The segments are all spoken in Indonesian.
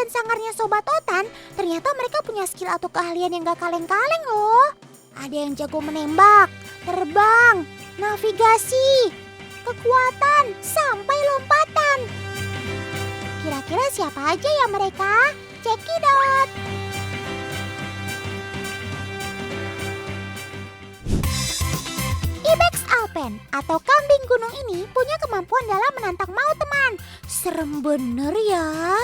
dan sangarnya Sobat Otan, ternyata mereka punya skill atau keahlian yang gak kaleng-kaleng loh. Ada yang jago menembak, terbang, navigasi, kekuatan, sampai lompatan. Kira-kira siapa aja ya mereka? Cekidot! Ibex Alpen atau kambing gunung ini punya kemampuan dalam menantang maut teman. Serem bener ya.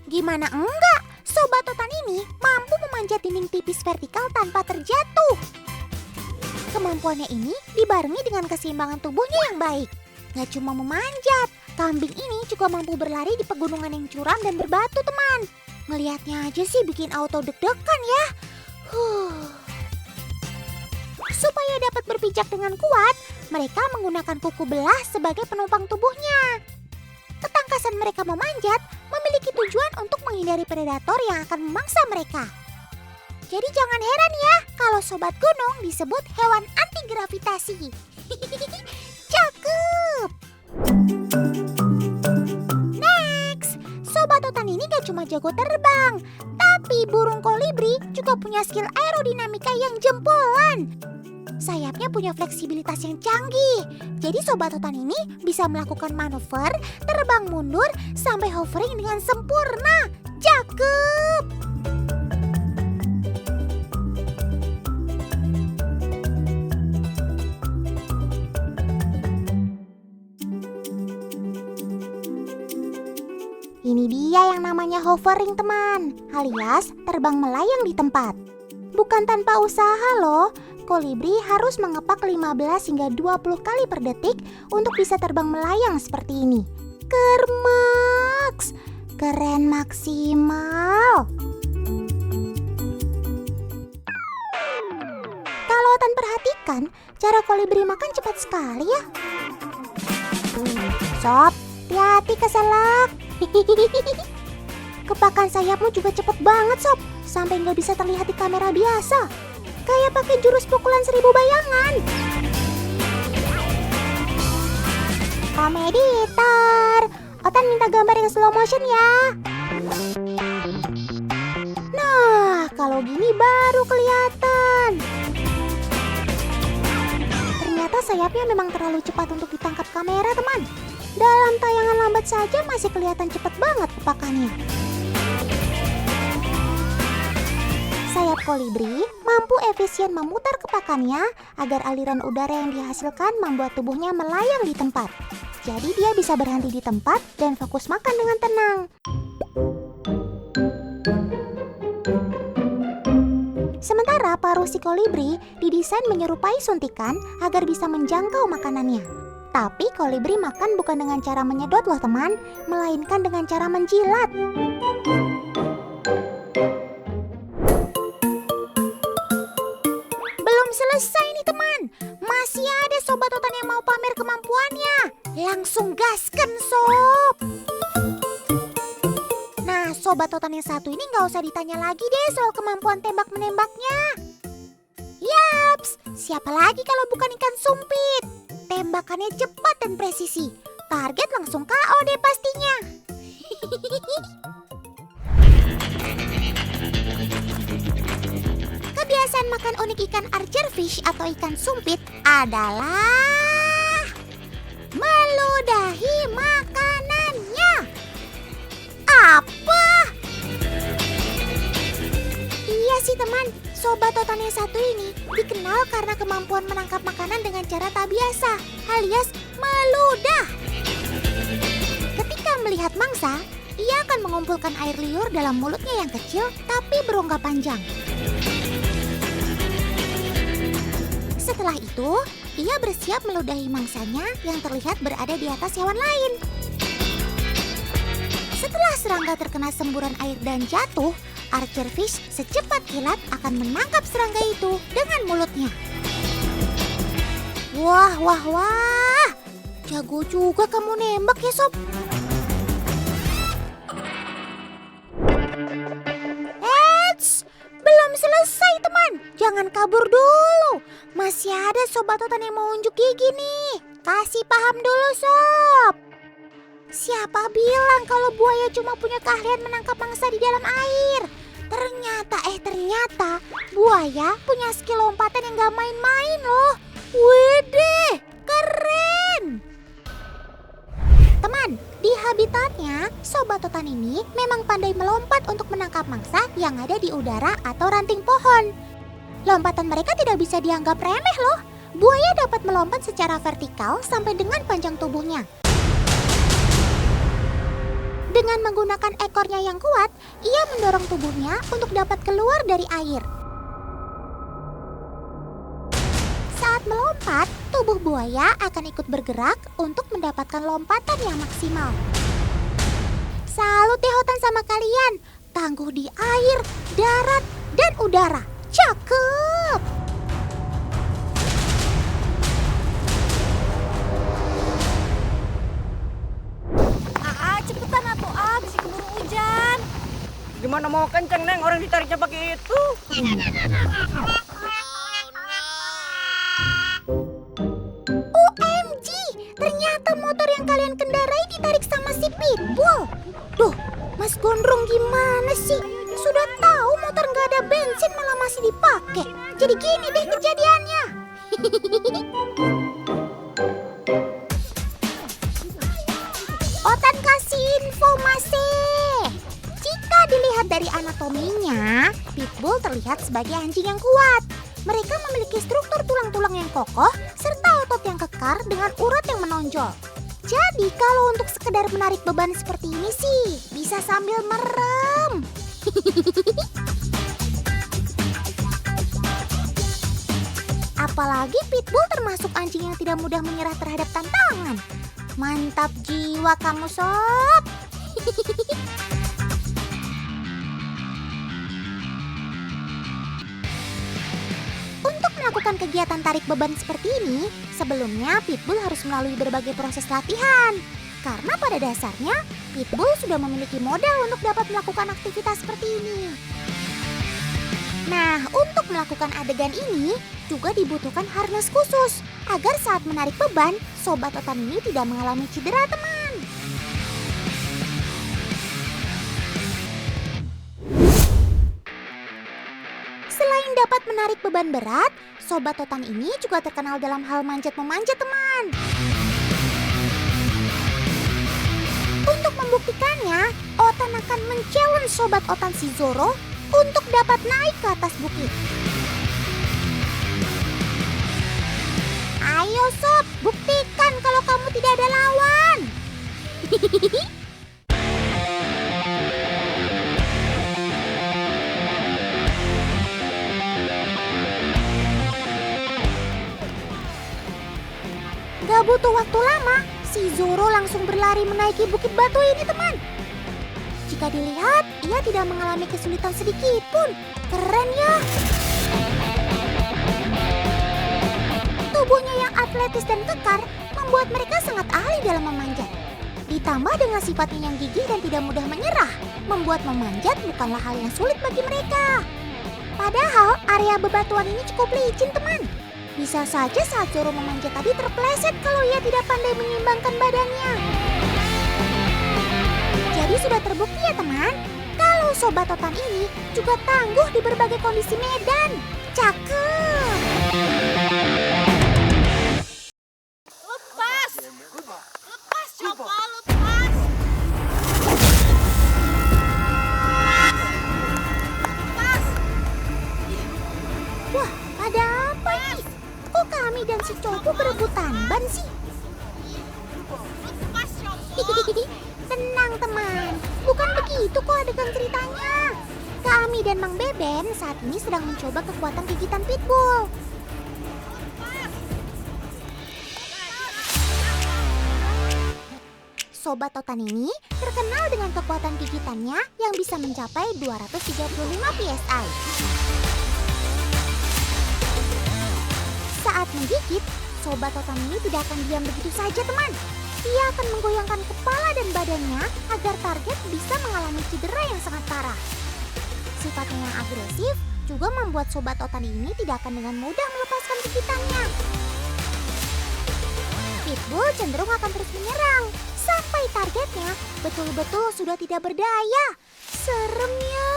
Gimana enggak? Sobat Otan ini mampu memanjat dinding tipis vertikal tanpa terjatuh. Kemampuannya ini dibarengi dengan keseimbangan tubuhnya yang baik. Gak cuma memanjat, kambing ini juga mampu berlari di pegunungan yang curam dan berbatu teman. Ngelihatnya aja sih bikin auto deg-degan ya. Supaya dapat berpijak dengan kuat, mereka menggunakan kuku belah sebagai penopang tubuhnya. Ketangkasan mereka memanjat memiliki tujuan untuk menghindari predator yang akan memangsa mereka. Jadi jangan heran ya kalau sobat gunung disebut hewan anti gravitasi. Cakep! Next, Sobat Otan ini gak cuma jago terbang, tapi burung kolibri juga punya skill aerodinamika yang jempolan. Sayapnya punya fleksibilitas yang canggih. Jadi Sobat Otan ini bisa melakukan manuver, terbang mundur, sampai hovering dengan sempurna. Cakep! Ini dia yang namanya hovering teman, alias terbang melayang di tempat. Bukan tanpa usaha loh, kolibri harus mengepak 15 hingga 20 kali per detik untuk bisa terbang melayang seperti ini. Kermaks, keren maksimal. Kalau Otan perhatikan, cara kolibri makan cepat sekali ya. Sob, hati-hati keselak. Kepakan sayapmu juga cepet banget Sob, sampai nggak bisa terlihat di kamera biasa. Kayak pakai jurus pukulan 1000 bayangan. Komeditor, Otan minta gambar yang slow motion ya. Nah, kalau gini baru kelihatan. Ternyata sayapnya memang terlalu cepat untuk ditangkap kamera teman. Dalam tayangan lambat saja masih kelihatan cepat banget kepakannya. Sayap kolibri mampu efisien memutar kepakannya agar aliran udara yang dihasilkan membuat tubuhnya melayang di tempat. Jadi dia bisa berhenti di tempat dan fokus makan dengan tenang. Sementara paruh si kolibri didesain menyerupai suntikan agar bisa menjangkau makanannya. Tapi kolibri makan bukan dengan cara menyedot loh teman, melainkan dengan cara menjilat. Belum selesai nih teman, masih ada Sobat Otan yang mau pamer kemampuannya. Langsung gasken sob. Nah Sobat Otan yang satu ini gak usah ditanya lagi deh soal kemampuan tembak-menembaknya. Yaps, siapa lagi kalau bukan ikan sumpit? Tembakannya cepat dan presisi. Target langsung KO deh pastinya. Kebiasaan makan unik ikan archerfish atau ikan sumpit adalah meludahi makanannya. Apa? Iya sih teman, Sobat Otan yang satu ini dikenal karena kemampuan menangkap makanan dengan cara tak biasa, alias meludah. Ketika melihat mangsa, ia akan mengumpulkan air liur dalam mulutnya yang kecil tapi berongga panjang. Setelah itu, ia bersiap meludahi mangsanya yang terlihat berada di atas hewan lain. Setelah serangga terkena semburan air dan jatuh, archerfish secepat kilat akan menangkap serangga itu dengan mulutnya. Wah, wah, wah. Jago juga kamu nembak ya sob. Eits, belum selesai teman. Jangan kabur dulu. Masih ada Sobat Otan yang mau unjuk gigi nih. Kasih paham dulu sob. Siapa bilang kalau buaya cuma punya keahlian menangkap mangsa di dalam air? Ternyata buaya punya skill lompatan yang gak main-main loh. Widih, keren! Teman, di habitatnya, sobat totan ini memang pandai melompat untuk menangkap mangsa yang ada di udara atau ranting pohon. Lompatan mereka tidak bisa dianggap remeh loh. Buaya dapat melompat secara vertikal sampai dengan panjang tubuhnya. Dengan menggunakan ekornya yang kuat, ia mendorong tubuhnya untuk dapat keluar dari air. Saat melompat, tubuh buaya akan ikut bergerak untuk mendapatkan lompatan yang maksimal. Salut deh Otan sama kalian, tangguh di air, darat, dan udara. Cakep! Cepetan atuh bisa keburu hujan. Gimana mau kenceng, Neng? Orang ditariknya pakai itu. OMG, ternyata motor yang kalian kendarai ditarik sama si Pitbull. Duh, Mas Gondrong gimana sih? Sudah tahu motor nggak ada bensin malah masih dipakai. Jadi gini deh kejadiannya. Otan kasih informasi. Jika dilihat dari anatominya, Pitbull terlihat sebagai anjing yang kuat. Mereka memiliki struktur tulang-tulang yang kokoh serta otot yang kekar dengan urat yang menonjol. Jadi kalau untuk sekedar menarik beban seperti ini sih, bisa sambil merem. Apalagi Pitbull termasuk anjing yang tidak mudah menyerah terhadap tantangan. Mantap jiwa kamu, Sob. Untuk melakukan kegiatan tarik beban seperti ini, sebelumnya Pitbull harus melalui berbagai proses latihan. Karena pada dasarnya, Pitbull sudah memiliki modal untuk dapat melakukan aktivitas seperti ini. Nah, untuk melakukan adegan ini juga dibutuhkan harness khusus agar saat menarik beban, sobat totan ini tidak mengalami cedera, teman. Selain dapat menarik beban berat, sobat totan ini juga terkenal dalam hal manjat-memanjat, teman. Untuk membuktikannya, Otan akan men-challenge sobat Otan si Zoro untuk dapat naik ke atas bukit. Ayo Sob, buktikan kalau kamu tidak ada lawan. Gak butuh waktu lama, si Zoro langsung berlari menaiki bukit batu ini, teman. Jika dilihat, ia tidak mengalami kesulitan sedikit pun. Keren ya. Tubuhnya yang atletis dan kekar membuat mereka sangat ahli dalam memanjat. Ditambah dengan sifatnya yang gigih dan tidak mudah menyerah, membuat memanjat bukanlah hal yang sulit bagi mereka. Padahal area bebatuan ini cukup licin, teman. Bisa saja saat Zoro memanjat tadi terpeleset kalau ia tidak pandai menyeimbangkan badannya. Jadi sudah terbukti ya teman, kalau sobat totan ini juga tangguh di berbagai kondisi medan. Cakep! Lepas, coba lepas. Lepas. Wah, ada apa nih? Kok kami dan si Copo berebutan ban sih? Lepas, coba. Tenang teman, bukan begitu kok adegan ceritanya. Kami dan Mang Beben saat ini sedang mencoba kekuatan gigitan Pitbull. Sobat totan ini terkenal dengan kekuatan gigitannya yang bisa mencapai 235 PSI. Saat menggigit, sobat totan ini tidak akan diam begitu saja teman. Ia akan menggoyangkan kepala dan badannya agar target bisa mengalami cedera yang sangat parah. Sifatnya yang agresif juga membuat sobat totan ini tidak akan dengan mudah melepaskan gigitannya. Pitbull cenderung akan terus menyerang sampai sampai targetnya, betul-betul sudah tidak berdaya. Serem ya.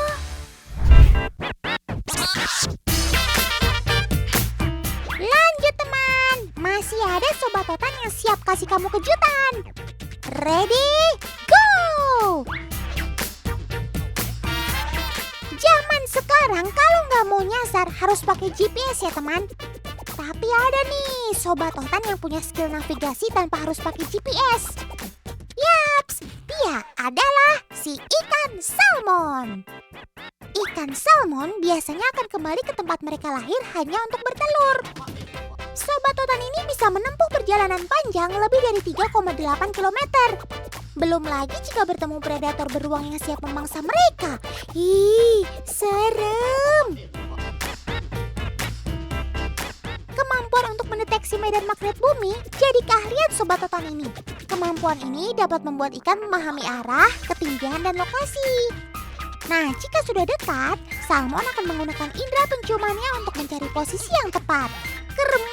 Lanjut teman, masih ada Sobat Totan yang siap kasih kamu kejutan. Ready, go! Zaman sekarang kalau nggak mau nyasar harus pakai GPS ya teman. Tapi ada nih Sobat Totan yang punya skill navigasi tanpa harus pakai GPS. Yaps, dia adalah si ikan salmon. Ikan salmon biasanya akan kembali ke tempat mereka lahir hanya untuk bertelur. Sobat Totan ini bisa menempuh perjalanan panjang lebih dari 3,8 km. Belum lagi jika bertemu predator beruang yang siap memangsa mereka. Ih, serem. Kemampuan untuk mendeteksi medan magnet bumi jadi keahlian Sobat Totan ini. Kemampuan ini dapat membuat ikan memahami arah, ketinggian, dan lokasi. Nah, jika sudah dekat, salmon akan menggunakan indera penciumannya untuk mencari posisi yang tepat. Keren